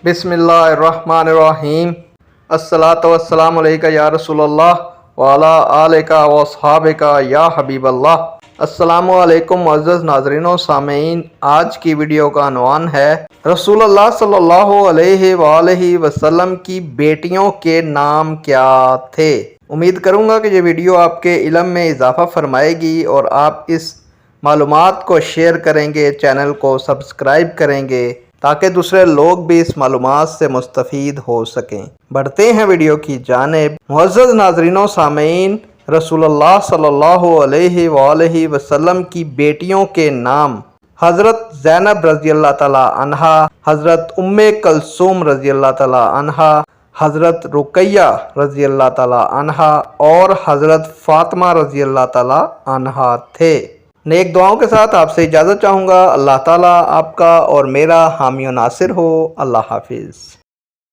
बिस्मिल्लाहिर्रहमानिर्रहीम। अस्सलातु वस्सलामु अलैका या रसूल अल्लाह व अला आलिका व अस्हाबिका या हबीब अल्लाह। अस्सलामु अलैकुम मुअज़्ज़ज़ नाज़रीन सामीन। आज की वीडियो का अनवान है रसूलुल्लाह सल्लल्लाहु अलैहि वसल्लम की बेटियों के नाम क्या थे। उम्मीद करूँगा कि ये वीडियो आपके इल्म में इजाफ़ा फरमाएगी और आप इस मालूमात को शेयर करेंगे, चैनल को सब्सक्राइब करेंगे ताकि दूसरे लोग भी इस मालूमात से मुस्तफ़ीद हो सकें। बढ़ते हैं वीडियो की जानिब। मुअज़्ज़ज़ नाज़रीन सामीन, रसूलुल्लाह सल्लल्लाहु अलैहि वसल्लम की बेटियों के नाम हज़रत ज़ैनब रज़ी अल्लाह ताला अन्हा, हज़रत उम्मे कलसूम रज़ी अल्लाह ताला अन्हा, हज़रत रुक़ैया रज़ी अल्लाह ताला अन्हा और हज़रत फ़ातिमा रज़ी अल्लाह ताला अन्हा थे। नेक दुआओं के साथ आपसे इजाज़त चाहूँगा। अल्लाह ताला आपका और मेरा हामी और नासिर हो। अल्लाह हाफिज़।